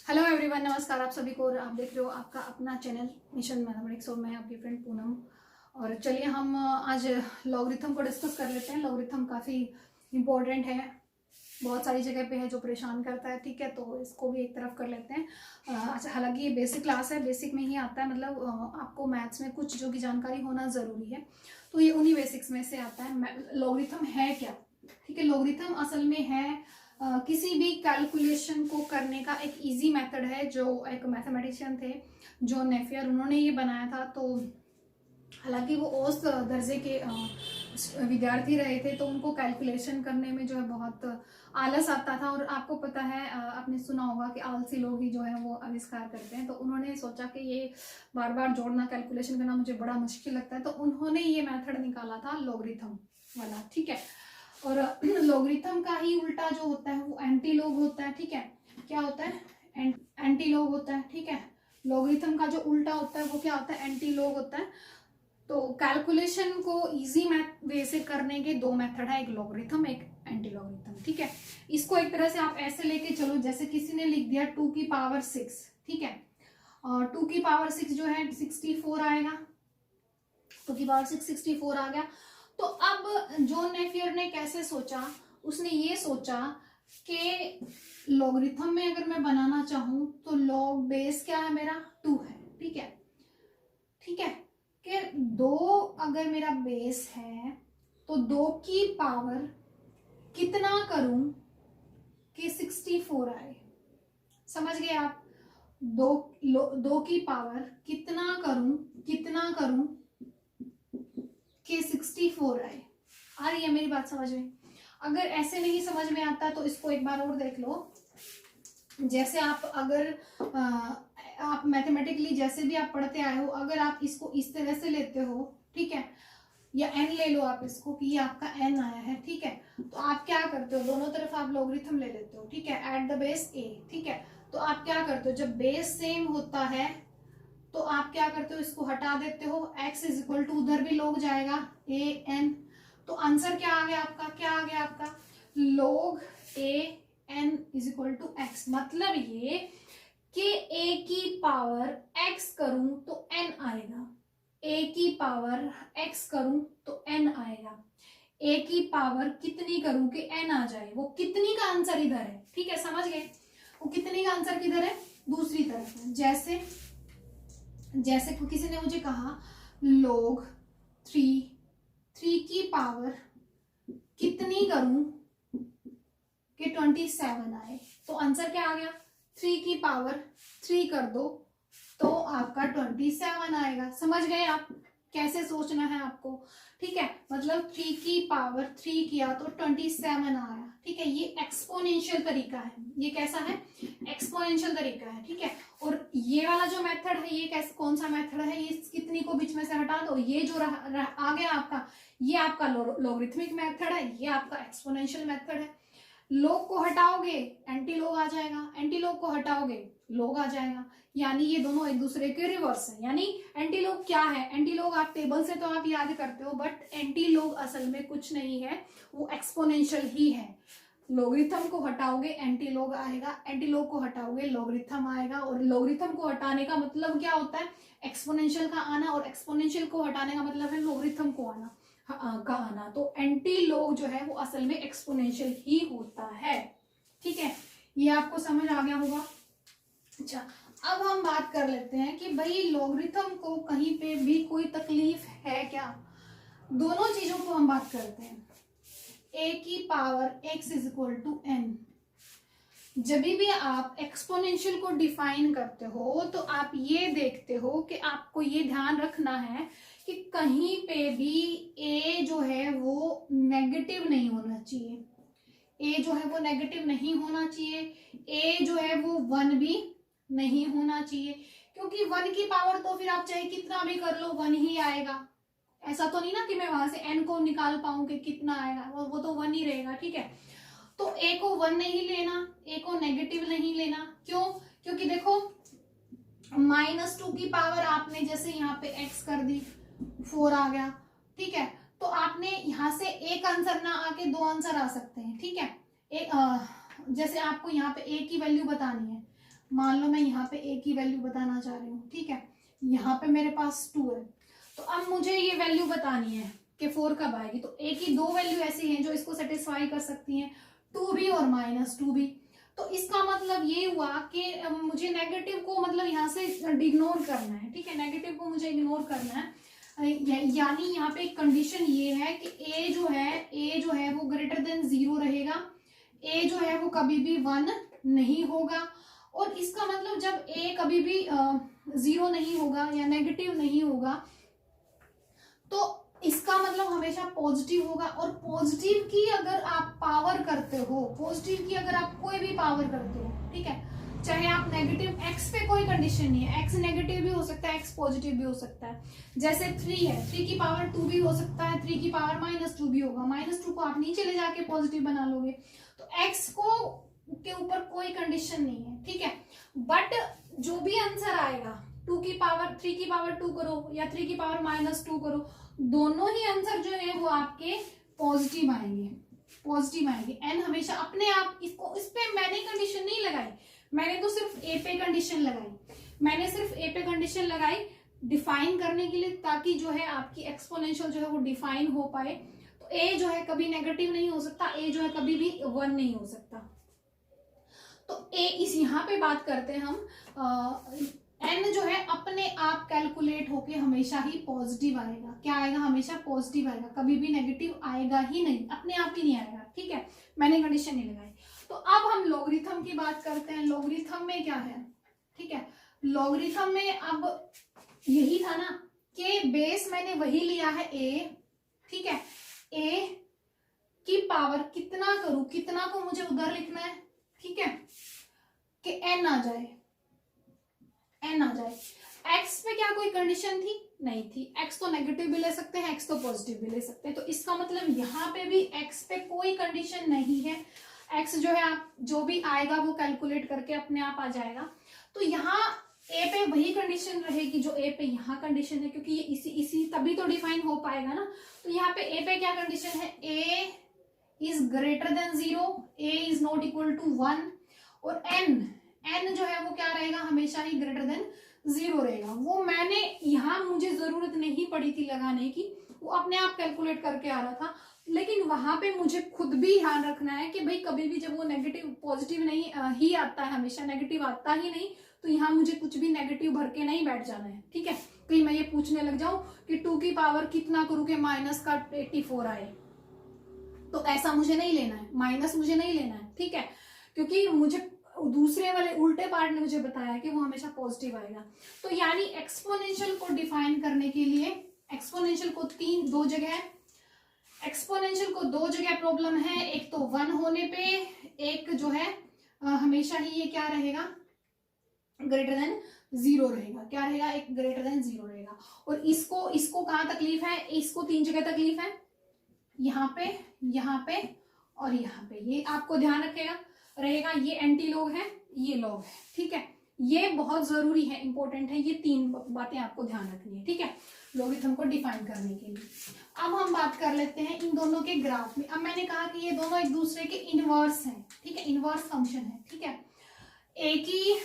Hello everyone, नमस्कार आप सभी को। और आप देख रहे हो आपका अपना चैनल मिशन मैथमेटिक्स और मैं आपकी फ्रेंड पूनम। और चलिए हम आज लॉगरिथम को डिस्कस कर लेते हैं। लॉगरिथम काफ़ी इम्पोर्टेंट है, बहुत सारी जगह पे है जो परेशान करता है। ठीक है, तो इसको भी एक तरफ कर लेते हैं। अच्छा, हालांकि ये बेसिक क्लास है, बेसिक में ही आता है, मतलब आपको मैथ्स में कुछ जो की जानकारी होना ज़रूरी है, तो ये उन्हीं बेसिक्स में से आता है। लॉगरिथम है क्या? ठीक है, लॉगरिथम असल में है किसी भी कैलकुलेशन को करने का एक इजी मेथड है। जो एक मैथमेटिशियन थे जॉन नेफियर, उन्होंने ये बनाया था। तो हालांकि वो उस दर्जे के विद्यार्थी रहे थे, तो उनको कैलकुलेशन करने में जो है बहुत आलस आता था। और आपको पता है, आपने सुना होगा कि आलसी लोग ही जो है वो आविष्कार करते हैं। तो उन्होंने सोचा कि ये बार बार जोड़ना, कैलकुलेशन करना मुझे बड़ा मुश्किल लगता है, तो उन्होंने ये मेथड निकाला था लॉगरिथम वाला। ठीक है, और लॉगरिथम का ही उल्टा जो होता है वो एंटी लॉग होता है। ठीक है, क्या होता है? एंटी लॉग होता है। ठीक है, लॉगरिथम का जो उल्टा होता है वो क्या होता है? एंटी लॉग होता है। तो कैलकुलेशन को इजी वे से करने के दो मेथड है, एक लॉगरिथम, एक एंटी लॉगरिथम। ठीक है, इसको एक तरह से आप ऐसे लेके चलो, जैसे किसी ने लिख दिया 2 की पावर 6। ठीक है, और 2 की पावर 6 जो है 64 आएगा। 2 की पावर 6 64 आ गया। तो अब जॉन नेफियर ने कैसे सोचा? उसने ये सोचा कि लॉगरिथम में अगर मैं बनाना चाहूं तो लॉग बेस क्या है मेरा? 2 है। ठीक है, ठीक है, कि 2 अगर मेरा बेस है तो 2 की पावर कितना करूं कि 64 आए? समझ गए आप? 2 की पावर कितना करूं कि 64 आए। आ रही है मेरी बात समझ में? अगर ऐसे नहीं समझ में आता तो इसको एक बार और देख लो। जैसे आप अगर आप मैथमेटिकली जैसे भी आप पढ़ते आए हो, अगर आप इसको इस तरह से लेते हो, ठीक है, या n ले लो आप इसको कि ये आपका n आया है। ठीक है, तो आप क्या करते हो? दोनों तरफ आप लॉगरिथम ले लेते हो। ठीक है, एट द बेस a। ठीक है, तो आप क्या करते हो? जब बेस सेम होता है तो आप क्या करते हो? इसको हटा देते हो। x इज इक्वल टू, उधर भी लोग जाएगा a n। तो आंसर क्या आ गया आपका? क्या आ गया आपका? log a n is equal to x। मतलब ये कि a की पावर x करूं तो n आएगा, a की पावर x करूं तो n आएगा, a की पावर कितनी करूं कि n आ जाए। वो कितनी का आंसर इधर है। ठीक है, समझ गए? वो कितनी का आंसर किधर है? दूसरी तरफ है। जैसे जैसे किसी ने मुझे कहा log 3 की पावर कितनी करूं कि 27 आए। तो आंसर क्या आ गया? 3 की पावर 3 कर दो तो आपका 27 आएगा। समझ गए आप कैसे सोचना है आपको? ठीक है, मतलब 3 की पावर 3 किया तो 27 आया। ठीक है, ये एक्सपोनेंशियल तरीका है। ये कैसा है? एक्सपोनेंशियल तरीका है। ठीक है, और ये वाला जो मेथड है, ये कैसे, कौन सा मेथड है? ये कितनी को बीच में से हटा दो, ये जो आ गया आपका, ये आपका लॉगरिथमिक मेथड है, ये आपका एक्सपोनेंशियल मेथड है। लोग को हटाओगे एंटी लोग आ जाएगा, एंटी लोग को हटाओगे लोग आ जाएगा, यानी ये दोनों एक दूसरे के रिवर्स है। यानी एंटी लोग क्या है? एंटी लोग आप टेबल से तो आप याद करते हो, बट एंटी लोग असल में कुछ नहीं है, वो एक्सपोनेंशियल ही है। लॉगरिथम को हटाओगे एंटी लोग आएगा, एंटी लोग को हटाओगे लॉगरिथम आएगा। और लॉगरिथम को हटाने का मतलब क्या होता है? एक्सपोनेंशियल का आना, और एक्सपोनेंशियल को हटाने का मतलब है लॉगरिथम को आना का आना। तो एंटी लॉग जो है वो असल में एक्सपोनेंशियल ही होता है। ठीक है, ये आपको समझ आ गया होगा। अच्छा, अब हम बात कर लेते हैं कि भाई लॉगरिथम को कहीं पे भी कोई तकलीफ है क्या? दोनों चीजों को हम बात करते हैं। a की power x is equal to n। जब भी आप एक्सपोनेंशियल को डिफाइन करते हो तो आप ये देखते हो कि आपको ये ध्यान रखना है कि कहीं पे भी a जो है वो नेगेटिव नहीं होना चाहिए। a जो है वो नेगेटिव नहीं होना चाहिए, a जो है वो 1 भी नहीं होना चाहिए, क्योंकि 1 की पावर तो फिर आप चाहे कितना भी कर लो 1 ही आएगा। ऐसा तो नहीं ना कि मैं वहां से n को निकाल पाऊं कि कितना आएगा, वो तो 1 ही रहेगा। ठीक है, तो a को 1 नहीं लेना, a को नेगेटिव नहीं लेना। क्यों? क्योंकि देखो -2 की पावर आपने जैसे यहाँ पे x कर दी, 4 आ गया। ठीक है, तो आपने यहाँ से एक आंसर ना आके दो आंसर आ सकते हैं। ठीक है, जैसे आपको यहाँ पे a की वैल्यू बतानी है, मान लो मैं यहाँ पे a की वैल्यू बताना चाह रही हूँ, ठीक है, यहाँ पे मेरे पास 2 है, तो अब मुझे ये वैल्यू बतानी है कि 4 कब आएगी। तो a की 2 वैल्यू ऐसी हैं जो इसको सेटिस्फाई कर सकती हैं, 2 भी और -2 भी। तो इसका मतलब ये हुआ कि मुझे नेगेटिव को मतलब यहाँ से इग्नोर करना है, ठीक है, नेगेटिव को मुझे इग्नोर करना है। यानी यहाँ पे एक कंडीशन ये है कि a जो है वो ग्रेटर देन 0 रहेगा, a जो है वो कभी भी 1 नहीं होगा। और इसका मतलब जब a कभी भी 0 नहीं होगा या नेगेटिव नहीं होगा तो इसका मतलब हमेशा पॉजिटिव होगा। और पॉजिटिव की अगर आप पावर करते हो, पॉजिटिव की अगर आप कोई भी पावर करते हो, ठीक है, चाहे आप नेगेटिव x पे कोई कंडीशन नहीं है, x नेगेटिव भी हो सकता है, x पॉजिटिव भी हो सकता है। जैसे 3 है, 3 की पावर 2 भी हो सकता है, 3 की पावर -2 भी होगा, -2 को आप नीचे ले जाके पॉजिटिव बना लोगे। तो x को के ऊपर कोई कंडीशन नहीं है, ठीक है। बट जो भी आंसर आएगा 2 की पावर 3 की पावर 2 करो या 3 की पावर -2 करो, दोनों ही आंसर जो है वो आपके पॉजिटिव आएंगे, पॉजिटिव आएंगे। एन हमेशा अपने आप इसको, इस पे मैंने कंडीशन नहीं लगाई, मैंने तो सिर्फ ए पे कंडीशन लगाई, मैंने सिर्फ ए पे कंडीशन लगाई डिफाइन करने के लिए, ताकि जो है आपकी एक्सपोनेंशियल जो है वो डिफाइन हो पाए। तो ए जो है कभी नेगेटिव नहीं हो सकता, ए जो है कभी भी 1 नहीं हो सकता। तो ए इस यहाँ पे बात करते हैं हम, एन जो है अपने आप कैलकुलेट होके हमेशा ही पॉजिटिव आएगा। क्या आएगा? हमेशा पॉजिटिव आएगा, कभी भी नेगेटिव आएगा ही नहीं, अपने आप ही नहीं आएगा, ठीक है, मैंने कंडीशन नहीं लगाई। तो अब हम लॉगरिथम की बात करते हैं। लॉगरिथम में क्या है, ठीक है, लॉगरिथम में अब यही था ना कि बेस मैंने वही लिया है ए, ठीक है, ए की पावर कितना करूं, कितना को मुझे उधर लिखना है, ठीक है, कि एन आ जाए, एन आ जाए। एक्स पे क्या कोई कंडीशन थी? नहीं थी। एक्स तो नेगेटिव भी ले सकते हैं, एक्स तो पॉजिटिव भी ले सकते हैं। तो इसका मतलब यहाँ पे भी एक्स पे कोई कंडीशन नहीं है। एक्स जो है आप जो भी आएगा वो कैलकुलेट करके अपने आप आ जाएगा। तो यहाँ ए पे वही कंडीशन रहेगी जो ए पे यहाँ कंडीशन है, क्योंकि ये इसी तभी तो डिफाइन हो पाएगा ना। तो यहाँ पे ए पे क्या कंडीशन है? A is greater than 0, a is not equal to 1, और एन जो है वो क्या रहेगा? हमेशा ही ग्रेटर देन 0 रहेगा। वो मैंने यहाँ, मुझे जरूरत नहीं पड़ी थी लगाने की, वो अपने आप कैलकुलेट करके आ रहा था। लेकिन वहां पे मुझे खुद भी ध्यान रखना है कि भाई कभी भी जब वो नेगेटिव, पॉजिटिव नहीं ही आता है, हमेशा नेगेटिव आता ही नहीं, तो यहाँ मुझे कुछ भी नेगेटिव भर के नहीं बैठ जाना है, ठीक है। कहीं मैं ये पूछने लग जाऊं कि 2 की पावर कितना करूं कि माइनस का 84 आए, तो ऐसा मुझे नहीं लेना है, माइनस मुझे नहीं लेना है, ठीक है, क्योंकि मुझे दूसरे वाले उल्टे पार्ट ने मुझे बताया कि वो हमेशा पॉजिटिव आएगा। तो यानी एक्सपोनेंशियल को डिफाइन करने के लिए एक्सपोनेंशियल को दो जगह, एक्सपोनेंशियल को दो जगह प्रॉब्लम है। एक तो 1 होने पे, एक जो है हमेशा ही ये क्या रहेगा? ग्रेटर देन 0 रहेगा। क्या रहेगा? एक ग्रेटर देन 0 रहेगा। और इसको कहाँ तकलीफ है? इसको 3 जगह तकलीफ है, यहाँ पे, यहाँ पे और यहाँ पे। ये आपको ध्यान रहेगा। ये एंटी लॉग है, ये लॉग है, ठीक है। ये बहुत जरूरी है, इंपॉर्टेंट है, ये 3 बातें आपको ध्यान रखनी है, ठीक है, लॉगरिथम को डिफाइन करने के लिए। अब हम बात कर लेते हैं इन दोनों के ग्राफ में। अब मैंने कहा कि ये दोनों एक दूसरे के इनवर्स हैं, ठीक है, इनवर्स फंक्शन है, ठीक है। ए की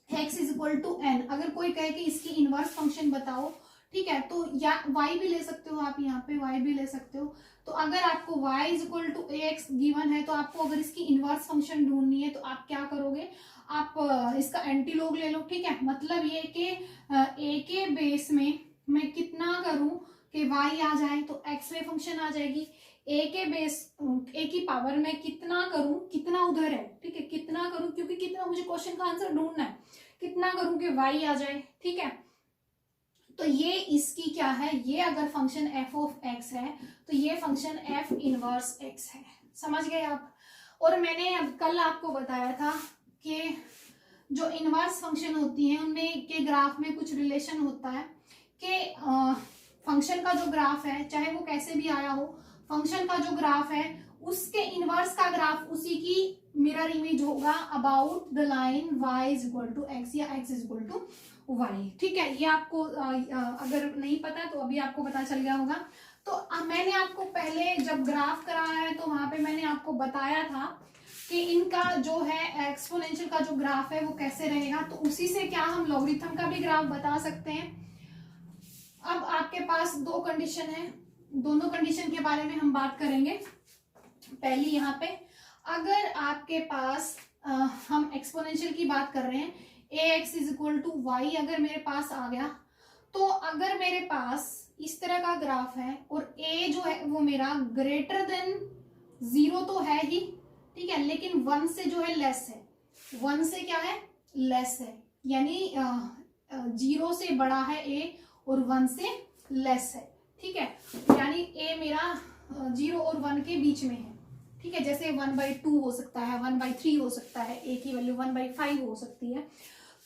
x is equal to n, अगर कोई कहे कि इसकी इनवर्स फंक्शन बताओ, ठीक है, तो या y भी ले सकते हो आप, यहाँ पे y भी ले सकते हो। तो अगर आपको y is equal to ax given है, तो आपको अगर इसकी इनवर्स फंक्शन ढूंढनी है तो आप क्या करोगे? आप इसका एंटी लॉग ले लो, ठीक है। मतलब ये कि a के बेस में मैं कितना करूं कि y आ जाए, तो x में फंक्शन आ जाएगी। a के बेस, a की पावर में कितना करूं, कितना उधर है, ठीक है, कितना करूं, क्योंकि कितना मुझे क्वेश्चन का आंसर ढूंढना है, कितना करूं कि y आ जाए, ठीक है। तो ये इसकी क्या है? ये अगर फंक्शन f ऑफ x है तो ये फंक्शन f इनवर्स x है। समझ गए आप? और मैंने अब कल आपको बताया था कि जो इनवर्स फंक्शन होती हैं उनमें के ग्राफ में कुछ रिलेशन होता है कि फंक्शन का जो ग्राफ है, चाहे वो कैसे भी आया हो, फंक्शन का जो ग्राफ है उसके इनवर्स का ग्राफ उसी की मिरर इमेज होगा about the line y is equal to x या x is equal to y, ठीक है। ये आपको अगर नहीं पता तो अभी आपको पता चल गया होगा। तो मैंने आपको पहले जब ग्राफ कराया है तो वहां पे मैंने आपको बताया था कि इनका जो है एक्सपोनेंशियल का जो ग्राफ है वो कैसे रहेगा, तो उसी से क्या हम लॉगरिथम का भी ग्राफ बता सकते हैं। अब आपके पास दो कंडीशन है, दोनों कंडीशन के बारे में हम बात करेंगे। पहली यहाँ पे अगर आपके पास हम एक्सपोनेंशियल की बात कर रहे हैं, ax is equal to y अगर मेरे पास आ गया, तो अगर मेरे पास इस तरह का ग्राफ है और a जो है वो मेरा ग्रेटर देन 0 तो है ही, ठीक है, लेकिन 1 से जो है लेस है, 1 से क्या है लेस है, यानी 0 से बड़ा है a और 1 से लेस है, ठीक है, यानी a मेरा 0 और 1 के बीच में है, ठीक है, जैसे 1/2 हो सकता है, 1/3 हो सकता है, a की वैल्यू 1/5 हो सकती है,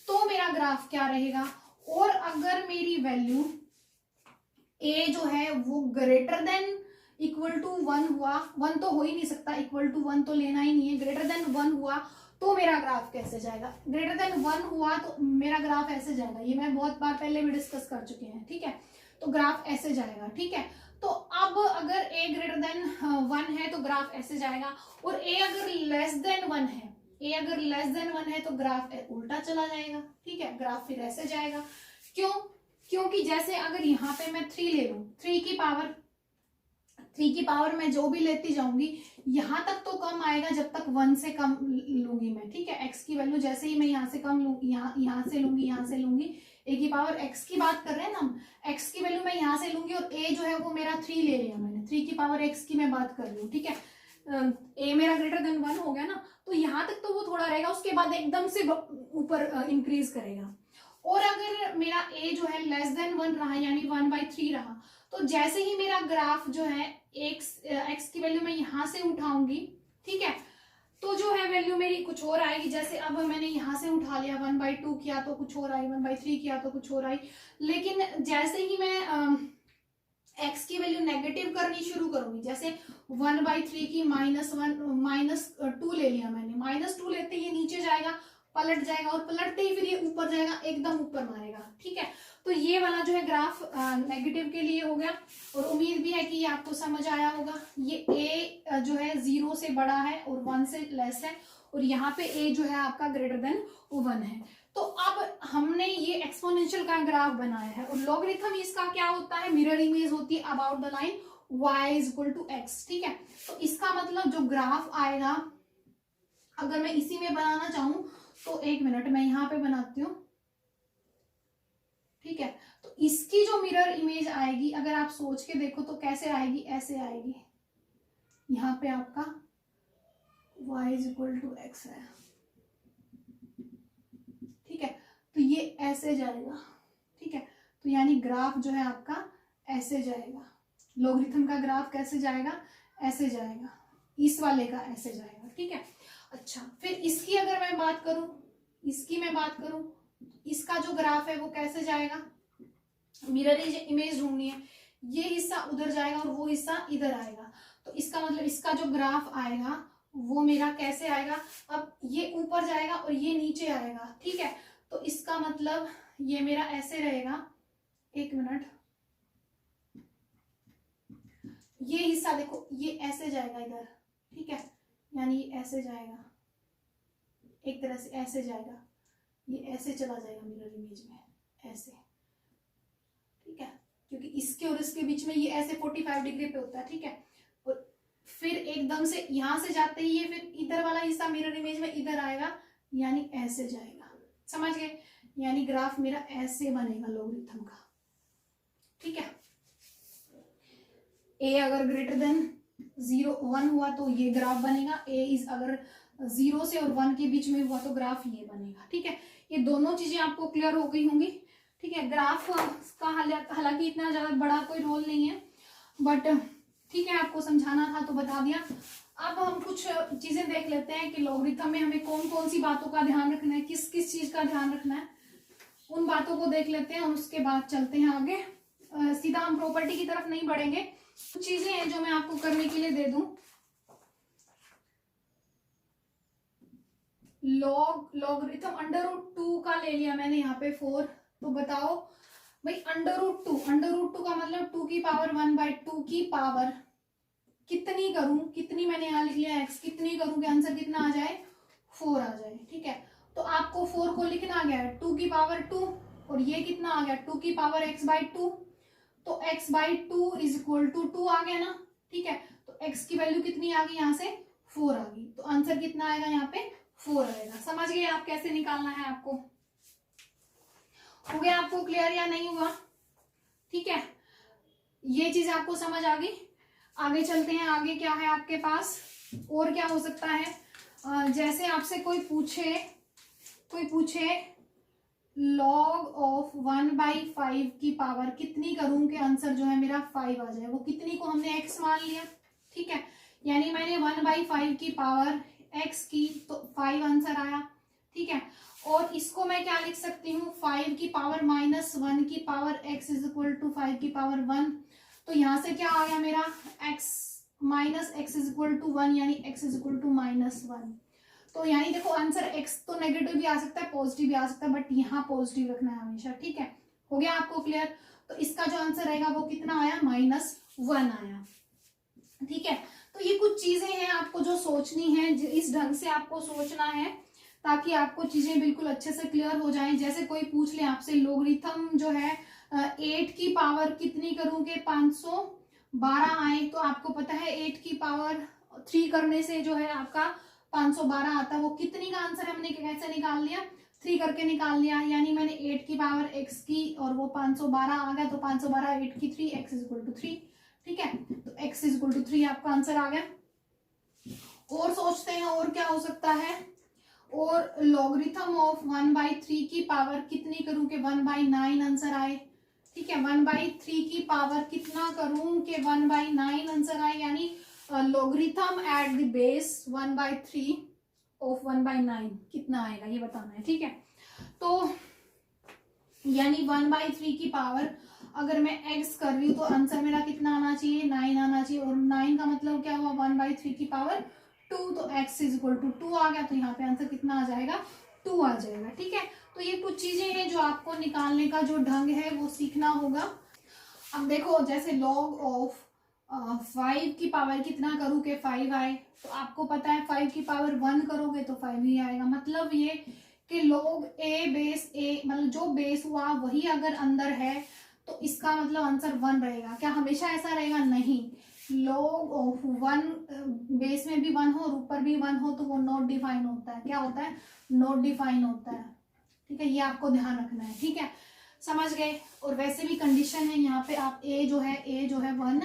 तो मेरा ग्राफ क्या रहेगा। और अगर मेरी वैल्यू a जो है वो ग्रेटर देन इक्वल टू 1 हुआ, 1 तो हो ही नहीं सकता, इक्वल टू 1 तो लेना ही नहीं है, ग्रेटर देन 1 हुआ तो मेरा ग्राफ कैसे जाएगा, ग्रेटर देन 1 हुआ तो मेरा ग्राफ ऐसे जाएगा, ये मैं बहुत बार पहले भी डिस्कस कर चुके हैं, ठीक है, तो ग्राफ ऐसे जाएगा, ठीक है। तो अब अगर a ग्रेटर देन 1 है तो ग्राफ ऐसे जाएगा, और a अगर लेस देन 1 है, a अगर लेस देन 1 है तो ग्राफ उल्टा चला जाएगा, ठीक है, ग्राफ फिर ऐसे जाएगा। क्यों? क्योंकि जैसे अगर यहाँ पे मैं 3 ले लूं, 3 की पावर मैं जो भी लेती जाऊंगी यहां तक तो कम आएगा जब तक 1 से कम लूंगी मैं, ठीक है, x की वैल्यू जैसे ही मैं यहाँ से कम लूंगी, यहाँ से लूंगी, a की पावर x की बात कर रहे हैं ना हम, x की वैल्यू मैं यहाँ से लूंगी और a जो है वो मेरा 3 ले लिया मैंने, 3 की पावर x की मैं बात कर रही हूँ, ठीक है, a मेरा ग्रेटर देन 1 हो गया ना, तो यहाँ तक तो वो थोड़ा रहेगा, उसके बाद एकदम से ऊपर इंक्रीज करेगा। और अगर मेरा a जो है लेस देन 1 रहा, यानी 1/3 रहा, तो जैसे ही मेरा ग्राफ जो है x की वैल्यू मैं यहाँ से उठाऊंगी, ठीक है, तो जो है वैल्यू मेरी कुछ और आएगी, जैसे अब मैंने यहाँ से उठा लिया 1/2 किया तो कुछ और आई, 1/3 किया तो कुछ और आई, लेकिन जैसे ही मैं x की वैल्यू नेगेटिव करनी शुरू करूंगी, जैसे 1/3 की -2 ले लिया मैंने, -2 लेते ही ये नीचे जाएगा, पलट जाएगा, और पलटते ही फिर ये ऊपर जाएगा, एकदम ऊपर मारेगा, ठीक है, तो ये वाला जो है ग्राफ नेगेटिव के लिए हो गया। और उम्मीद भी है कि ये आपको समझ आया होगा। ये a जो है 0 से बड़ा है और 1 से लेस है, और यहाँ पे a जो है आपका ग्रेटर देन 1 है। तो अब हमने ये एक्सपोनेंशियल का ग्राफ बनाया है, और लॉगरिथम इसका क्या होता है, मिरर इमेज होती है about the line y is equal to x, ठीक है। तो इसका मतलब जो ग्राफ आएगा, अगर मैं इसी में बनाना चाहूं तो 1 मिनट मैं यहाँ पे बनाती हूँ, ठीक है। तो इसकी जो मिरर इमेज आएगी, अगर आप सोच के देखो तो कैसे आएगी, ऐसे आएगी, यहाँ पे आपका y is equal to x है, ठीक है, तो ये ऐसे जाएगा, ठीक है, तो यानी ग्राफ जो है आपका ऐसे जाएगा, लॉगरिथम का ग्राफ कैसे जाएगा, ऐसे जाएगा, इस वाले का ऐसे जाएगा, ठीक है। अच्छा, फिर इसकी अगर मैं बात करूं, इसका जो ग्राफ है वो कैसे जाएगा, मिरर इमेज ढूंढनी है, ये हिस्सा उधर जाएगा और वो हिस्सा इधर आएगा, तो इसका मतलब इसका जो ग्राफ आएगा वो मेरा कैसे आएगा, अब ये ऊपर जाएगा और ये नीचे आएगा, ठीक है, तो इसका मतलब ये मेरा ऐसे रहेगा, 1 मिनट, ये हिस्सा देखो ये ऐसे जाएगा इधर, ठीक है, यानी ये ऐसे जाएगा, एक तरह से ऐसे जाएगा, ये ऐसे चला जाएगा मिरर इमेज में, ऐसे, ठीक है, क्योंकि इसके और इसके बीच में ये ऐसे 45 डिग्री पे होता है, ठीक है, और फिर एकदम से यहां से जाते ही ये फिर इधर वाला हिस्सा मिरर इमेज में इधर आएगा, यानी ऐसे जाएगा, समझ गए, यानी ग्राफ मेरा ऐसे बनेगा लॉगरिथम का, ठीक है। a अगर ग्रेटर देन 1 हुआ तो ये ग्राफ बनेगा, a इज अगर 0 से और 1 के बीच में हुआ तो ग्राफ ये बनेगा, ठीक है। ये दोनों चीजें आपको क्लियर हो गई होंगी, ठीक है। ग्राफ का हालांकि इतना ज्यादा बड़ा कोई रोल नहीं है, बट ठीक है, आपको समझाना था तो बता दिया। अब हम कुछ चीजें देख लेते हैं कि लॉगरिथम में हमें कौन कौन सी बातों का ध्यान रखना है, किस किस चीज का ध्यान रखना है, उन बातों को देख लेते हैं और उसके बाद चलते हैं आगे। सीधा हम प्रॉपर्टी की तरफ नहीं बढ़ेंगे, कुछ चीजें हैं जो मैं आपको करने के लिए दे दूं। लॉगरिथम √2 का ले लिया मैंने यहाँ पे 4, तो बताओ भाई √2 का मतलब 2 की पावर 1/2 की पावर कितनी करूं, कितनी मैंने यहाँ लिख लिया x, कितनी करूं कि आंसर कितना आ जाए, 4 आ जाए। ठीक है, तो आपको 4 को लिखना आ गया है 2 की पावर 2, और ये कितना आ गया 2 की पावर x/2, तो x/2 इज इक्वल टू 2 आ गया ना। ठीक है, तो x की वैल्यू कितनी आ गई, यहाँ से 4 आ गई, तो आंसर कितना आएगा यहाँ पे 4 आएगा। समझ गए आप कैसे निकालना है आपको? हो गया आपको क्लियर या नहीं हुआ? ठीक है, ये चीज आपको समझ आ गई। आगे चलते हैं, आगे क्या है आपके पास और क्या हो सकता है। जैसे आपसे कोई पूछे log ऑफ 1/5 की पावर कितनी करूं कि आंसर जो है मेरा 5 आ जाए। वो कितनी को हमने x मान लिया। ठीक है, यानी मैंने 1/5 की पावर x की, तो 5 आंसर आया। ठीक है, और इसको मैं क्या लिख सकती हूँ, 5 की पावर -1 की power x is equal to 5 की पावर 1। तो यहां से क्या आ गया मेरा x minus x is equal to 1, यानी x इज इक्वल टू -1। तो यानी देखो आंसर x तो नेगेटिव भी आ सकता है, पॉजिटिव भी आ सकता है, बट यहाँ पॉजिटिव रखना है हमेशा। ठीक है, हो गया आपको क्लियर? तो इसका जो आंसर रहेगा वो कितना आया, -1 आया। ठीक है, तो ये कुछ चीजें हैं आपको जो सोचनी है, इस ढंग से आपको सोचना है ताकि आपको चीजें बिल्कुल अच्छे से क्लियर हो जाएं। जैसे कोई पूछ ले आपसे लोगरिथम जो है 8 की पावर कितनी करूं कि 512 आए, तो आपको पता है 8 की पावर 3 करने से जो है आपका 512 आता है। वो कितनी का आंसर हमने कैसे निकाल लिया, 3 करके निकाल लिया, यानी मैंने 8 की पावर x की और वो 512 आ गया, तो 512 8 की 3, x इज इक्वल टू 3। ठीक है, तो x इज इक्वल टू 3 आपका आंसर आ गया। और सोचते हैं और क्या हो सकता है, और लॉगरिथम ऑफ 1/3 की पावर कितनी करूं कि 1/9 आंसर आए। ठीक है, 1/3 की पावर कितना करूं कि 1/9 आंसर आए, यानी logarithm at the base 1/3 of 1/9 कितना आएगा ये बताना है। ठीक है, तो यानी 1/3 की पावर अगर मैं x कर रही हूँ तो आंसर मेरा कितना आना चाहिए, 9 आना चाहिए, और 9 का मतलब क्या हुआ 1/3 की पावर 2, तो x इज इक्वल टू 2 आ गया, तो यहाँ पे आंसर कितना आ जाएगा, 2 आ जाएगा। ठीक है, तो ये कुछ चीजें हैं जो आपको निकालने का जो ढंग है वो सीखना होगा। अब देखो जैसे log ऑफ 5 की पावर कितना करूँ कि 5 आए, तो आपको पता है 5 की पावर 1 करोगे तो 5 ही आएगा। मतलब ये कि log a बेस a, मतलब जो बेस हुआ वही अगर अंदर है तो इसका मतलब आंसर 1 रहेगा। क्या हमेशा ऐसा रहेगा? नहीं, log ऑफ 1 बेस में भी 1 हो और ऊपर भी 1 हो तो वो नॉट डिफाइन होता है। क्या होता है? नॉट डिफाइन होता है। ठीक है, ये आपको ध्यान रखना है। ठीक है, समझ गए? और वैसे भी कंडीशन है यहाँ पे, आप a जो है 1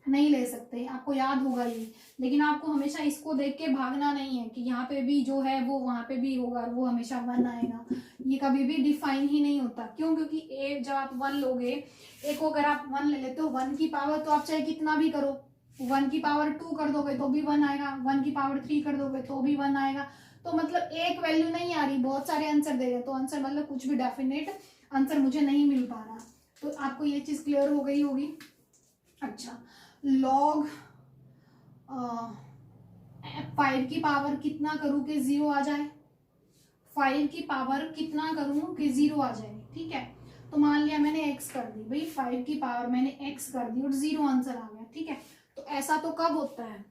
नहीं ले सकते, आपको याद होगा ये। लेकिन आपको हमेशा इसको देख के भागना नहीं है कि यहाँ पे भी जो है वो वहां पे भी होगा, वो हमेशा 1 आएगा। ये कभी भी डिफाइन ही नहीं होता। क्यों? क्योंकि a जब आप 1 लोगे, a को अगर आप 1 ले लेते हो, 1 की पावर तो आप चाहे कितना भी करो, 1 की पावर 2 कर दोगे तो भी 1 आएगा, 1 की पावर 3 कर दोगे तो भी 1 आएगा। तो मतलब एक वैल्यू नहीं आ रही, बहुत सारे आंसर दे रहे, तो आंसर मतलब कुछ भी डेफिनेट आंसर मुझे नहीं मिल पा रहा। तो आपको ये चीज क्लियर हो गई होगी। अच्छा, log 5 की पावर कितना करूं कि 0 आ जाए, 5 की पावर कितना करूं कि 0 आ जाए। ठीक है, तो मान लिया मैंने x कर दी, भाई 5 की पावर मैंने x कर दी और 0 आंसर आ गया। ठीक है, तो ऐसा तो कब होता है?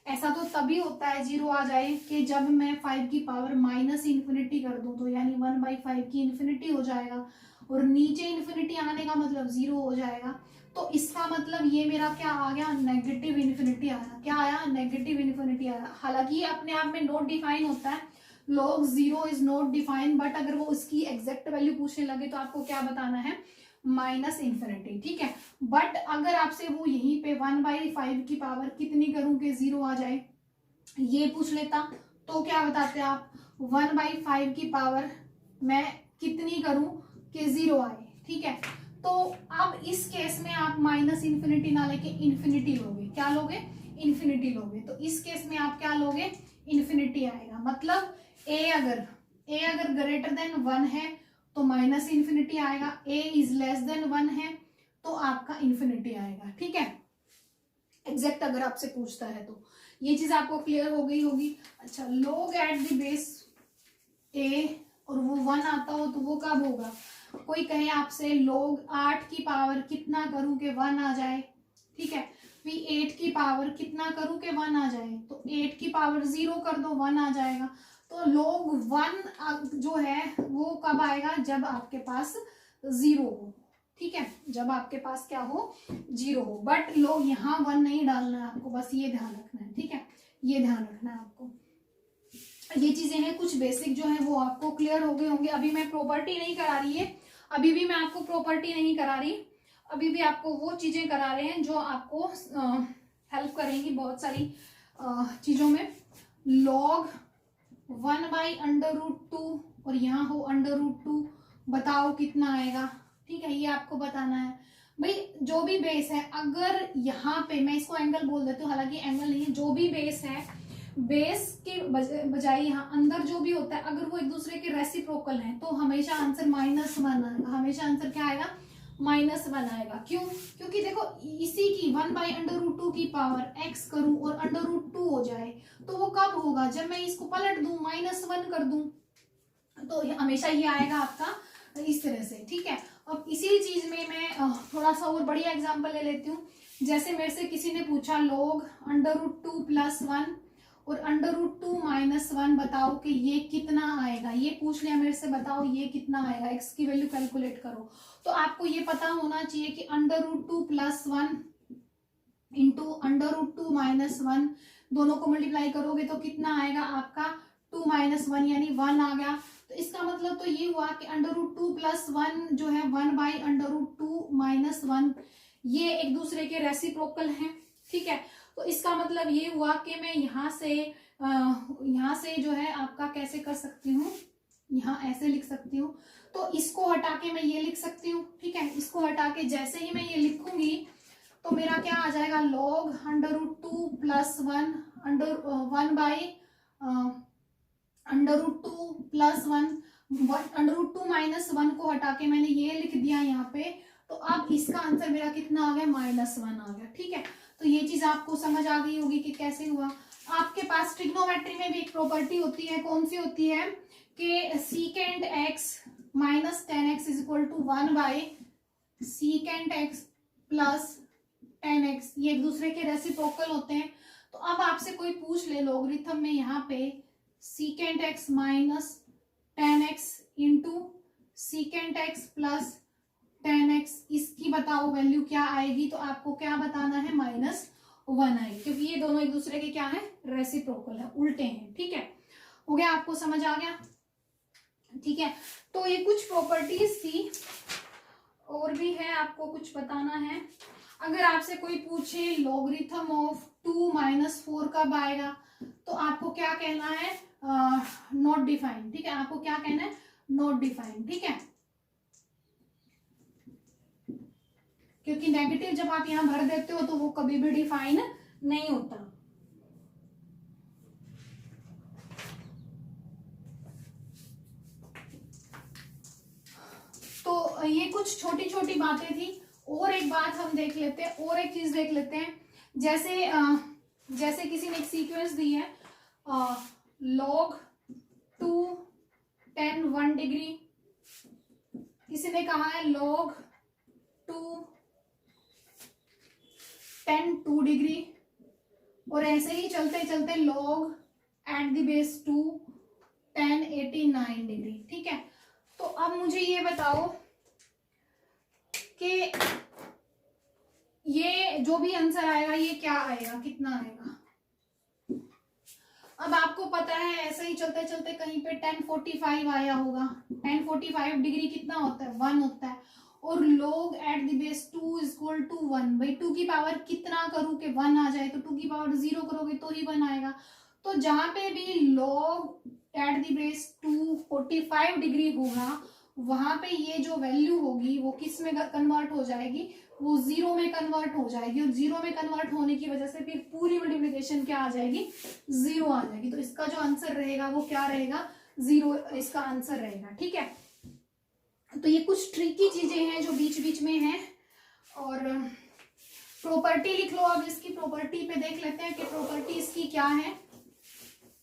ऐसा तो तभी होता है 0 आ जाए कि जब मैं 5 की पावर -इन्फिनिटी कर दूं, तो यानी 1/5 की इन्फिनिटी हो जाएगा, और नीचे इन्फिनिटी आने का मतलब 0 हो जाएगा। तो इसका मतलब ये मेरा क्या आ गया, नेगेटिव इन्फिनिटी आया। क्या आया? नेगेटिव इन्फिनिटी आया। हालांकि ये अपने आप में नॉट डिफाइन होता है, log 0 is not define, but अगर वो उसकी एग्जैक्ट वैल्यू पूछने लगे तो आपको क्या बताना है, -इन्फिनिटी। ठीक है, बट अगर आपसे वो यहीं पे 1/5 की पावर कितनी करूं कि 0 आ जाए ये पूछ लेता, तो क्या बताते आप, 1/5 की पावर मैं कितनी करूं कि 0 आए। ठीक है, तो अब इस केस में आप -इन्फिनिटी ना लेके इन्फिनिटी लोगे। क्या लोगे? इन्फिनिटी लोगे। तो इस केस में आप क्या लोगे? इन्फिनिटी आएगा। मतलब a अगर ग्रेटर देन 1 है तो -इन्फिनिटी आएगा, a इज लेस देन 1 है तो आपका इन्फिनिटी आएगा। ठीक है, एग्जैक्ट अगर आपसे पूछता है तो ये चीज आपको क्लियर हो गई होगी। अच्छा, log at the base a और वो 1 आता हो तो वो कब होगा? कोई कहे आपसे log 8 की पावर कितना करूं कि 1 आ जाए। ठीक है, भी 8 की पावर कितना करूं कि 1 आ जाए, तो 8 की पावर 0 कर दो 1 आ जाएगा। तो log 1 जो है वो कब आएगा, जब आपके पास 0 हो, ठीक है, जब आपके पास क्या हो, 0 हो। बट लोग यहाँ 1 नहीं डालना है आपको, बस ये ध्यान रखना है, ठीक है, ये ध्यान रखना है आपको। ये चीजें हैं कुछ बेसिक जो है वो आपको क्लियर हो गए होंगे। अभी मैं प्रॉपर्टी नहीं करा रही है, अभी भी मैं आपको प्रॉपर्टी नहीं करा रही, अभी भी आपको वो चीजें करा रहे हैं जो आपको हेल्प करेंगी बहुत सारी चीजों में। log 1/√2 और यहाँ हो √2, बताओ कितना आएगा, ठीक है, ये आपको बताना है भाई। जो भी बेस है, अगर यहाँ पे मैं इसको एंगल बोल देती हूँ, हालांकि एंगल नहीं है, जो भी बेस है, बेस के बजाय यहाँ अंदर जो भी होता है, अगर वो एक दूसरे के रेसिप्रोकल हैं तो हमेशा आंसर -1 आएगा, हमेशा आंसर क्या आएगा, -1 आएगा। क्यों, क्योंकि देखो इसी की 1/√2 की पावर x करूं और √2 हो जाए, तो वो कब होगा, जब मैं इसको पलट दूं, -1 कर दूं, तो हमेशा ये आएगा आपका इस तरह से, ठीक है। अब इसी चीज में मैं थोड़ा सा और बढ़िया एग्जांपल ले लेती हूँ। जैसे मेरे से किसी ने पूछा log √2 + 1 और √2 - 1 बताओ कि ये कितना आएगा, ये पूछ लिया मेरे से, बताओ ये कितना आएगा, x की वैल्यू कैलकुलेट करो। तो आपको ये पता होना चाहिए कि √2 + 1 इंटू √2 - 1 दोनों को मल्टीप्लाई करोगे तो कितना आएगा आपका 2 - 1 यानी 1 आ गया। तो इसका मतलब तो ये हुआ कि √2 + 1 जो है 1/√2 - 1 ये एक दूसरे के रेसिप्रोकल हैं, ठीक है। तो इसका मतलब ये हुआ कि मैं यहाँ से जो है आपका कैसे कर सकती हूँ, यहाँ ऐसे लिख सकती हूँ, तो इसको हटा के मैं ये लिख सकती हूँ, ठीक है। इसको हटा के जैसे ही मैं ये लिखूंगी तो मेरा क्या आ जाएगा, log √2 + 1 1/√2 + 1 √2 - 1 को हटा के मैंने ये लिख दिया यहाँ पे। तो अब इसका आंसर मेरा कितना आ गया, -1 आ गया, ठीक है। तो ये चीज आपको समझ आ गई होगी कि कैसे हुआ। आपके पास ट्रिग्नोमेट्री में भी एक प्रॉपर्टी होती है, कौन सी होती है, कि secant x - tan x = 1/secant x + tan x, ये एक दूसरे के रेसिप्रोकल होते हैं। तो अब आपसे कोई पूछ ले लॉगरिथम में यहाँ पे secant x - tan x into secant x + tan x, इसकी बताओ वैल्यू क्या आएगी, तो आपको क्या बताना है, -1 आएगी, क्योंकि ये दोनों एक दूसरे के क्या है, रेसिप्रोकल है, उल्टे हैं, ठीक है। हो गया, आपको समझ आ गया, ठीक है। तो ये कुछ प्रॉपर्टीज थी, और भी है आपको कुछ बताना है। अगर आपसे कोई पूछे लॉगरिथम ऑफ 2 - 4 कब आएगा, तो आपको क्या कहना है, नॉट डिफाइन, ठीक है, आपको क्या कहना है, नॉट डिफाइन, ठीक है, क्योंकि नेगेटिव जब आप यहां भर देते हो तो वो कभी भी डिफाइन नहीं होता। तो ये कुछ छोटी छोटी बातें थी। और एक बात हम देख लेते हैं, और एक चीज देख लेते हैं। जैसे किसी ने एक सीक्वेंस दी है, log 2 tan 1 डिग्री, किसी ने कहा है log 2 tan 2 डिग्री, और ऐसे ही चलते चलते log @2 tan 89 डिग्री, ठीक है। तो अब मुझे ये बताओ कि ये जो भी आंसर आएगा ये क्या आएगा, कितना आएगा। अब आपको पता है ऐसे ही चलते चलते कहीं पे tan 45 आया होगा। tan 45 डिग्री कितना होता है, 1 होता है, और log @2 = 1। भाई 2 की पावर कितना करूं कि 1 आ जाए, तो 2 की पावर 0 करोगे तो ही 1 आएगा। तो जहां पे भी log @2 45 डिग्री होगा, वहां पे ये जो वैल्यू होगी वो किस में कन्वर्ट हो जाएगी, वो 0 में कन्वर्ट हो जाएगी, और 0 में कन्वर्ट होने की वजह से फिर पूरी मल्टीप्लिकेशन क्या आ जाएगी, 0 आ जाएगी। तो इसका जो आंसर रहेगा वो क्या रहेगा, 0 इसका आंसर रहेगा, ठीक है। तो ये कुछ ट्रिकी चीजें हैं जो बीच बीच में हैं। और प्रॉपर्टी लिख लो, अब इसकी प्रॉपर्टी पे देख लेते हैं कि प्रॉपर्टी इसकी क्या है।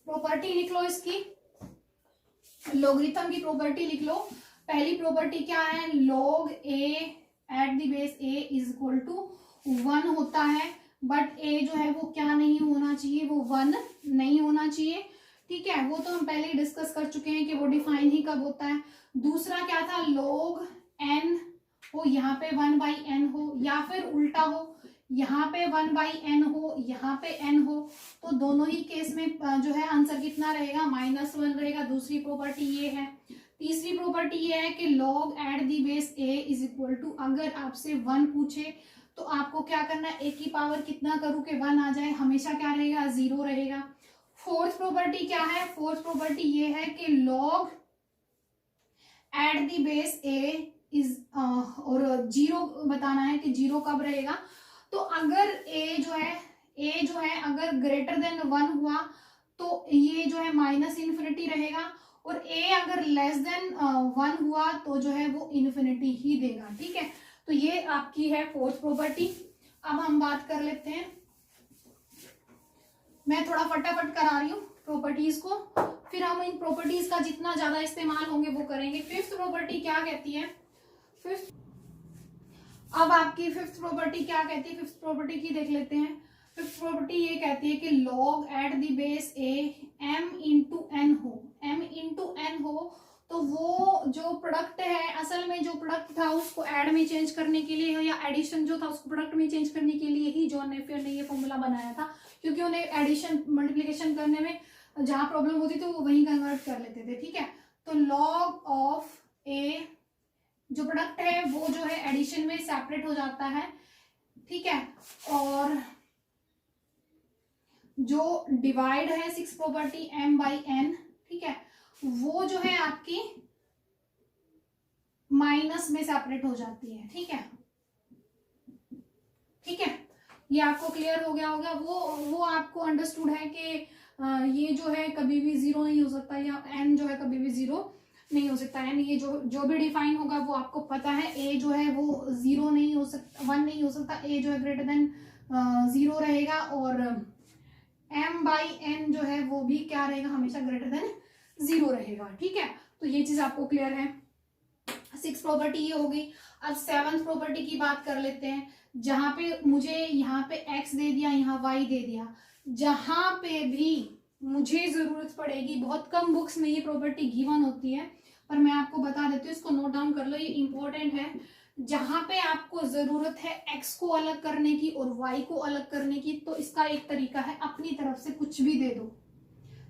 प्रॉपर्टी लिख लो इसकी, लॉगरिथम की प्रॉपर्टी लिख लो। पहली प्रॉपर्टी क्या है, log a @ a = 1 होता है, बट ए जो है वो क्या नहीं होना चाहिए, वो 1 नहीं होना चाहिए, ठीक है। वो तो हम पहले ही डिस्कस कर चुके हैं कि वो डिफाइन ही कब होता है। दूसरा क्या था, log n हो, यहाँ पे 1/n हो, या फिर उल्टा हो, यहाँ पे 1/n हो, यहाँ पे n हो, तो दोनों ही केस में जो है आंसर कितना रहेगा, -1 रहेगा। दूसरी प्रॉपर्टी ये है। तीसरी प्रॉपर्टी ये है कि log at the base a is equal to, अगर आपसे 1 पूछे तो आपको क्या करना है, a की पावर कितना करूँ कि 1 आ जाए, हमेशा क्या रहेगा, 0 रहेगा। फोर्थ प्रॉपर्टी क्या है, फोर्थ प्रॉपर्टी ये है कि log at the base a is, और 0 बताना है कि 0 कब रहेगा। तो अगर a जो है अगर ग्रेटर देन 1 हुआ तो ये जो है -इन्फिनिटी रहेगा, और a अगर लेस देन 1 हुआ तो जो है वो इन्फिनिटी ही देगा, ठीक है। तो ये आपकी है फोर्थ प्रॉपर्टी। अब हम बात कर लेते हैं, मैं थोड़ा फटाफट करा रही हूँ प्रॉपर्टीज को, फिर हम इन प्रॉपर्टीज का जितना ज्यादा इस्तेमाल होंगे वो करेंगे। फिफ्थ प्रॉपर्टी क्या कहती है, अब आपकी फिफ्थ प्रॉपर्टी क्या कहती है, फिफ्थ प्रॉपर्टी की देख लेते हैं। फिफ्थ प्रॉपर्टी ये कहती है कि log at the base a m into n हो, m इंटू n हो, तो वो जो प्रोडक्ट है, असल में जो प्रोडक्ट था उसको ऐड में चेंज करने के लिए, या एडिशन जो था उसको प्रोडक्ट में चेंज करने के लिए ही जॉन नेपियर ने ये फॉर्मूला बनाया था, क्योंकि उन्हें एडिशन मल्टीप्लिकेशन करने में जहां प्रॉब्लम होती थी वो वहीं कन्वर्ट कर लेते थे, ठीक है। तो log ऑफ a जो प्रोडक्ट है वो जो है एडिशन में सेपरेट हो जाता है, ठीक है। और जो डिवाइड है 6 प्रॉपर्टी m/n, ठीक है, वो जो है आपकी माइनस में सेपरेट हो जाती है, ठीक है, ठीक है। ये आपको क्लियर हो गया होगा। वो आपको अंडरस्टूड है कि ये जो है कभी भी 0 नहीं हो सकता, या n जो है कभी भी 0 नहीं हो सकता है। ये जो भी डिफाइन होगा वो आपको पता है। a जो है वो 0 नहीं हो सकता, 1 नहीं हो सकता, a जो है ग्रेटर देन 0 रहेगा, और m/n जो है वो भी क्या रहेगा, हमेशा ग्रेटर देन 0 रहेगा, ठीक है। तो ये चीज आपको क्लियर है। 6 प्रॉपर्टी ये होगी। अब 7th प्रॉपर्टी की बात कर लेते हैं, जहां पे मुझे यहाँ पे x दे दिया, यहाँ y दे दिया, जहां पे भी मुझे जरूरत पड़ेगी, बहुत कम बुक्स में ये प्रॉपर्टी गिवन होती है, पर मैं आपको बता देती हूँ, इसको नोट डाउन कर लो, ये इंपॉर्टेंट है। जहां पे आपको जरूरत है x को अलग करने की और y को अलग करने की, तो इसका एक तरीका है, अपनी तरफ से कुछ भी दे दो।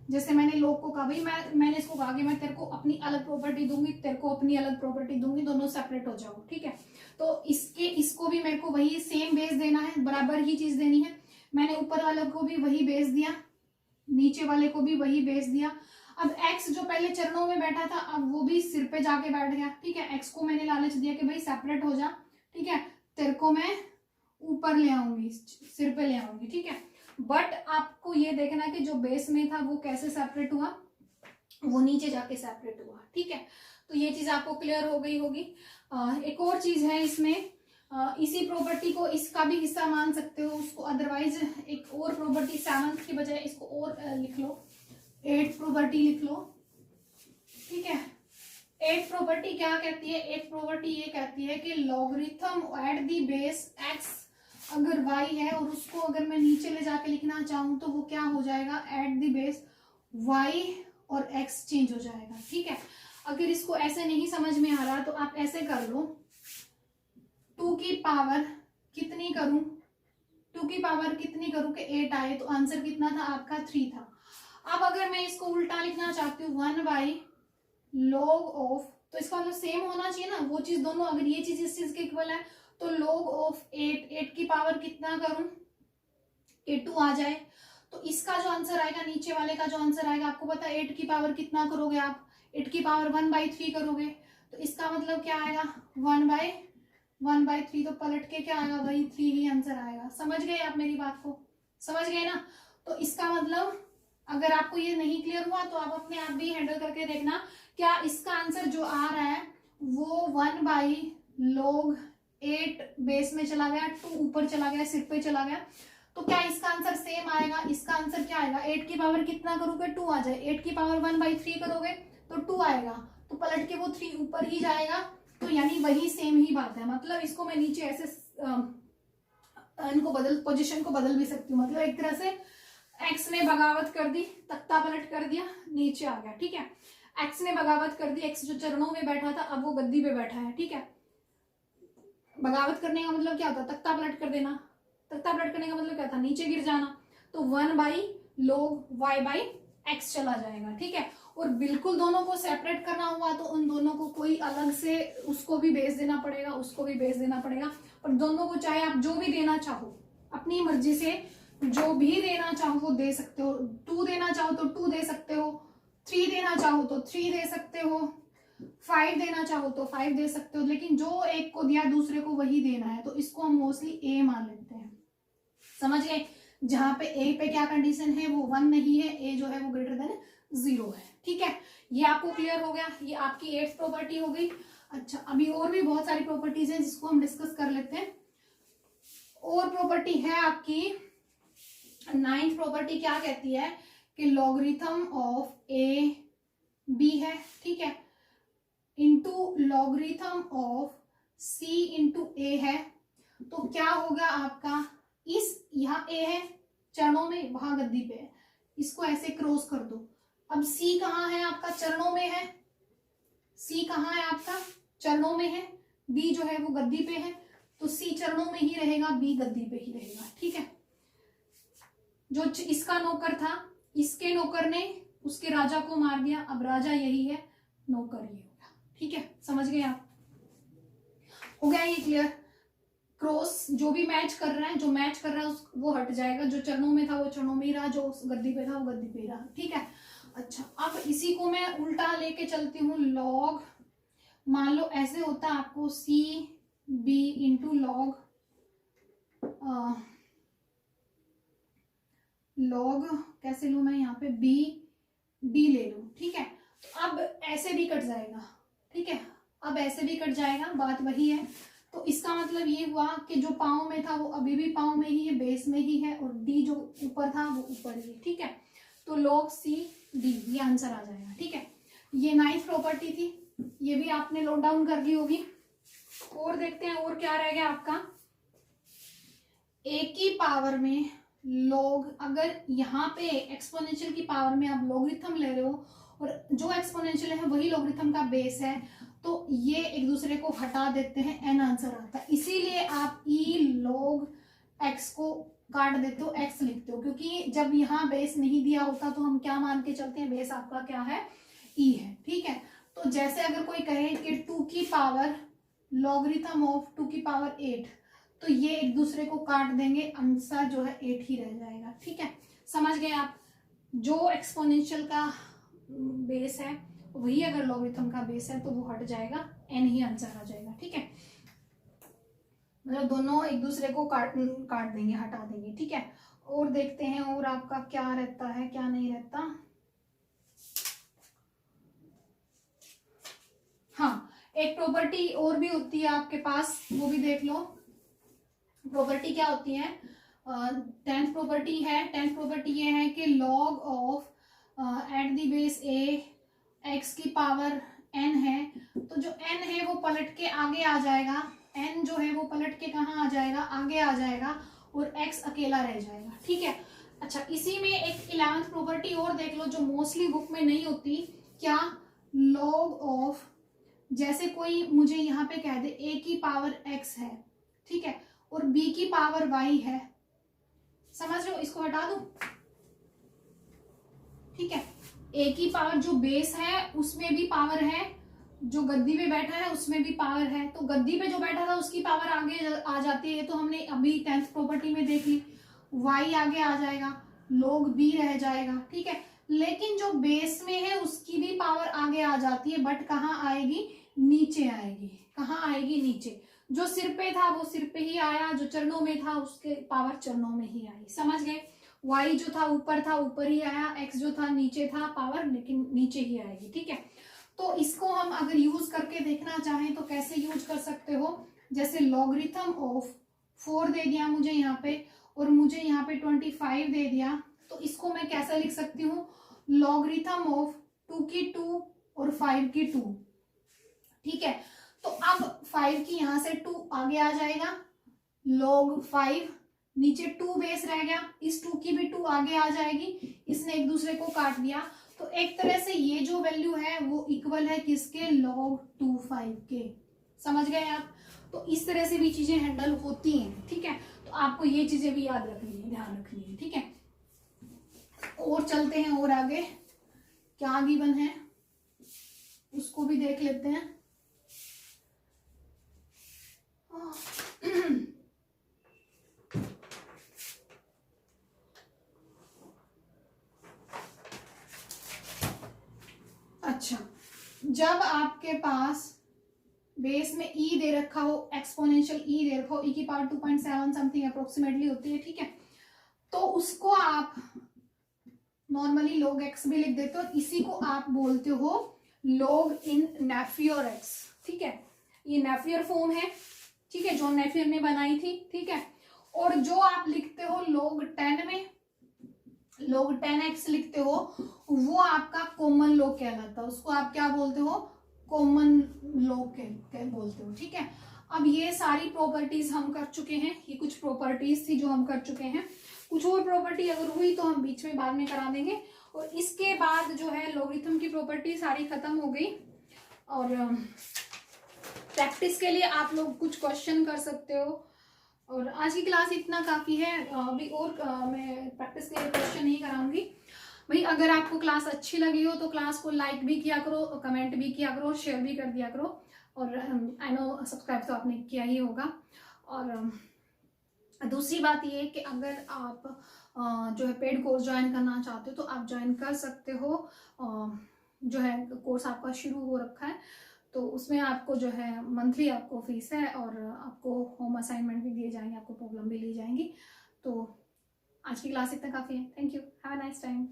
जैसे मैंने लोग को कहा, भाई मैंने इसको कहा कि मैं तेरे को अपनी अलग प्रॉपर्टी दूंगी, तेरे को अपनी अलग प्रॉपर्टी दूंगी, दोनों सेपरेट हो जाओ, ठीक है। तो इसको भी मेरे को वही सेम बेस देना है, बराबर ही चीज देनी है। मैंने ऊपर वाले को भी वही बेस दिया, नीचे वाले को भी वही बेस दिया। अब x जो पहले चरणों में बैठा था, अब वो भी सिर पे जाके बैठ गया, ठीक है। x को मैंने लालच दिया कि भाई सेपरेट हो जा, ठीक है, तेरे को मैं ऊपर ले आऊंगी, सिर पे ले आऊंगी, ठीक है। बट आपको ये देखना है कि जो बेस में था वो कैसे सेपरेट हुआ, वो नीचे जाके सेपरेट हुआ, ठीक है। तो ये चीज आपको क्लियर हो गई होगी। एक और चीज है इसमें, इसी प्रॉपर्टी को इसका भी हिस्सा मान सकते हो उसको, अदरवाइज एक और प्रॉपर्टी 7th की बजाय इसको और लिख लो, 8th प्रॉपर्टी लिख लो, ठीक है। 8th प्रॉपर्टी क्या कहती है, 8th प्रॉपर्टी ये कहती है कि logarithm eight the base x अगर y है, और उसको अगर मैं नीचे ले जाके लिखना चाहूं तो वो क्या हो जाएगा, एट दी बेस y और x चेंज हो जाएगा, ठीक है। अगर इसको ऐसे नहीं समझ में आ रहा तो आप ऐसे कर लो, 2 की पावर कितनी करूं, 2 की पावर कितनी करूं कि 8 आए, तो आंसर कितना था आपका 3 था। अब अगर मैं इसको उल्टा लिखना चाहती हूँ, 1/log ऑफ, तो इसका मतलब सेम होना चाहिए ना वो चीज दोनों, अगर ये चीज इस चीज के इक्वल है तो log ऑफ 8 की पावर कितना करूं कि 2 आ जाए, तो इसका जो आंसर आएगा, नीचे वाले का जो आंसर आएगा, आपको पता है 8 की पावर कितना करोगे आप, 8 की पावर 1/3 करोगे, तो इसका मतलब क्या आएगा, 1/3, तो पलट के क्या आएगा, वही 3 ही आंसर आएगा। समझ गए आप मेरी बात को, समझ गए ना। तो इसका मतलब अगर आपको ये नहीं क्लियर हुआ तो आप अपने आप भी हैंडल करके देखना, क्या इसका आंसर जो आ रहा है वो 1/log 8 बेस में चला गया, 2 ऊपर चला गया, सिर पे चला गया, तो क्या इसका आंसर सेम आएगा। इसका आंसर क्या आएगा, 8 की पावर कितना करोगे, 2 आ जाए, 8 की पावर 1/3 करोगे तो 2 आएगा, तो पलट के वो 3 ऊपर ही जाएगा, तो यानी वही सेम ही बात है। मतलब इसको मैं नीचे ऐसे इनको पोजीशन को बदल भी सकती हूँ। मतलब एक तरह से एक्स ने बगावत कर दी, तख्ता पलट कर दिया, नीचे आ गया, ठीक है। एक्स ने बगावत कर दी, एक्स जो चरणों में बैठा था अब वो गद्दी पे बैठा है, ठीक है। बगावत करने का मतलब क्या होता है, तख्ता पलट कर देना। तख्ता पलट करने का मतलब क्या था, नीचे गिर जाना। तो 1/log(y/x) चला जाएगा, ठीक है। और बिल्कुल दोनों को सेपरेट करना हुआ तो उन दोनों को कोई अलग से उसको भी बेस देना पड़ेगा, उसको भी बेस देना पड़ेगा। और दोनों को चाहे आप जो भी देना चाहो, अपनी मर्जी से जो भी देना चाहो वो दे सकते हो। 2 देना चाहो तो 2 दे सकते हो, 3 देना चाहो तो 3 दे सकते हो, 5 देना चाहो तो 5 दे सकते हो। लेकिन जो एक को दिया दूसरे को वही देना है, तो इसको हम मोस्टली ए मान लेते हैं। समझ गए। जहां पे ए पे क्या कंडीशन है, वो 1 नहीं है, ए जो है वो ग्रेटर देन 0 है, ठीक है। ये आपको क्लियर हो गया, ये आपकी 8th प्रॉपर्टी हो गई। अच्छा, अभी और भी बहुत सारी प्रॉपर्टीज हैं जिसको हम डिस्कस कर लेते हैं। और प्रॉपर्टी है आपकी 9th प्रॉपर्टी, क्या कहती है कि लॉगरिथम ऑफ ए बी है, ठीक है, into logarithm of c into a है। तो क्या होगा आपका, इस यहाँ ए है चरणों में, वहां गद्दी पे है, इसको ऐसे क्रॉस कर दो। अब सी कहाँ है आपका, चरणों में है। सी कहाँ है आपका, चरणों में है। बी जो है वो गद्दी पे है, तो सी चरणों में ही रहेगा, बी गद्दी पे ही रहेगा, ठीक है। जो इसका नौकर था, इसके नौकर ने उसके राजा को मार दिया, अब राजा यही है, नौकर ये होगा, ठीक है। समझ गए आप, हो गया ये क्लियर। क्रॉस जो भी मैच कर रहा है, जो मैच कर रहा है वो हट जाएगा, जो चरणों में था वो चरणों में ही रहा, जो गद्दी पे था वो गद्दी पे ही रहा, ठीक है। अच्छा, अब इसी को मैं उल्टा लेके चलती हूँ। लॉग, मान लो ऐसे होता आपको c b into log log कैसे लू मैं, यहाँ पे बी डी ले लू, ठीक है। तो अब ऐसे भी कट जाएगा, ठीक है, अब ऐसे भी कट जाएगा, बात वही है। तो इसका मतलब ये हुआ कि जो पाँव में था वो अभी भी पाँव में ही है, बेस में ही है, और डी जो ऊपर था वो ऊपर ही है, ठीक है। तो लॉग सी डी, ये आंसर आ जाएगा, ठीक है। ये 9th प्रॉपर्टी थी, ये भी आपने नोट डाउन कर ली होगी। और देखते हैं और क्या रह गया आपका। एक ही पावर में लॉग, अगर यहाँ पे एक्सपोनेंशियल की पावर में आप लॉगरिथम ले रहे हो और जो एक्सपोनेंशियल है वही लॉगरिथम का बेस है, तो ये एक दूसरे को हटा देते हैं, एन आंसर आता है। इसीलिए आप ई लॉग एक्स को काट देते हो, एक्स लिखते हो, क्योंकि जब यहाँ बेस नहीं दिया होता तो हम क्या मान के चलते हैं, बेस आपका क्या है, ई है, ठीक है। तो जैसे अगर कोई कहे कि 2 की पावर लॉगरिथम ऑफ 2 की पावर 8, तो ये एक दूसरे को काट देंगे, आंसर जो है 8 ही रह जाएगा, ठीक है। समझ गए आप, जो एक्सपोनेंशियल का बेस है वही अगर लॉगरिथम का बेस है तो वो हट जाएगा, एन ही आंसर आ जाएगा, ठीक है। मतलब दोनों एक दूसरे को काट देंगे, हटा देंगे, ठीक है। और देखते हैं और आपका क्या रहता है, क्या नहीं रहता। हाँ, एक प्रॉपर्टी और भी होती है आपके पास, वो भी देख लो। प्रॉपर्टी क्या होती है, 10th प्रॉपर्टी है। 10th प्रॉपर्टी ये है कि log of at the base A x की पावर n है, तो जो n है वो पलट के आगे आ जाएगा, n जो है वो पलट के कहाँ आ जाएगा, आगे आ जाएगा, और x अकेला रह जाएगा, ठीक है। अच्छा, इसी में एक 11th प्रॉपर्टी और देख लो, जो मोस्टली बुक में नहीं होती। क्या, लॉग ऑफ, जैसे कोई मुझे यहाँ पे कह दे a की पावर x है, ठीक है, और b की पावर y है, समझ रहे हो, इसको हटा दो, ठीक है। ए की पावर जो बेस है उसमें भी पावर है, जो गद्दी पे बैठा है उसमें भी पावर है, तो गद्दी पे जो बैठा था उसकी पावर आगे आ जाती है, तो हमने अभी 10th प्रॉपर्टी में देख ली, y आगे आ जाएगा, log b रह जाएगा, ठीक है। लेकिन जो बेस में है उसकी भी पावर आगे आ जाती है, बट कहाँ आएगी, नीचे आएगी, कहाँ आएगी, नीचे। जो सिर पे था वो सिर पे ही आया, जो चरणों में था उसके पावर चरणों में ही आई, समझ गए। y जो था ऊपर ही आया, x जो था नीचे था पावर, लेकिन नीचे ही आएगी, ठीक है। तो इसको हम अगर यूज करके देखना चाहें तो कैसे यूज कर सकते हो, जैसे लॉगरिथम ऑफ 4 दे दिया मुझे यहाँ पे, और मुझे यहाँ पे 25 दे दिया, तो इसको मैं कैसे लिख सकती हूँ, लॉगरिथम ऑफ 2 की 2 और 5 की 2, ठीक है। तो अब 5 की यहाँ से 2 आगे आ जाएगा, log 5 नीचे 2 बेस रह गया, इस 2 की भी 2 आगे आ जाएगी, इसने एक दूसरे को काट दिया। तो एक तरह से ये जो वैल्यू है वो इक्वल है किसके, log 25 के। समझ गए आप? तो इस तरह से भी चीजें हैंडल होती हैं, ठीक है। तो आपको ये चीजें भी याद रखनी है, ध्यान रखनी है, ठीक है। और चलते हैं और आगे, क्या गिवन है उसको भी देख लेते हैं। अच्छा, जब आपके पास बेस में ई दे रखा हो, एक्सपोनेंशियल ई दे रखा हो, ई की पावर 2.7 समथिंग अप्रोक्सीमेटली होती है, ठीक है। तो उसको आप नॉर्मली log x भी लिख देते हो, इसी को आप बोलते हो log इन नेफियर x, ठीक है। ये नेफियर फॉर्म है, ठीक है, जॉन नेफियर ने बनाई थी, ठीक है। और जो आप लिखते हो log 10 में, log 10x लिखते हो, वो आपका कॉमन लॉग कहलाता है, उसको आप क्या बोलते हो, कॉमन लॉग बोलते हो, ठीक है। अब ये सारी प्रॉपर्टीज हम कर चुके हैं, ये कुछ प्रॉपर्टीज थी जो हम कर चुके हैं। कुछ और प्रॉपर्टी अगर हुई तो हम बीच में बाद में करा देंगे। और इसके बाद जो है लॉगरिथम की प्रॉपर्टी सारी खत्म हो गई। और प्रैक्टिस के लिए आप लोग कुछ क्वेश्चन कर सकते हो। और आज की क्लास इतना काफ़ी है, अभी और मैं प्रैक्टिस के लिए क्वेश्चन नहीं कराऊंगी। भाई अगर आपको क्लास अच्छी लगी हो तो क्लास को लाइक भी किया करो, कमेंट भी किया करो, शेयर भी कर दिया करो। और आई नो सब्सक्राइब तो आपने किया ही होगा। और दूसरी बात ये है कि अगर आप जो है पेड कोर्स ज्वाइन करना चाहते हो तो आप ज्वाइन कर सकते हो। जो है कोर्स आपका शुरू हो रखा है, तो उसमें आपको जो है मंथली आपको फीस है, और आपको होम असाइनमेंट भी दिए जाएंगे, आपको प्रॉब्लम भी ली जाएंगी। तो आज की क्लास इतना काफ़ी है। Thank you, have a nice time.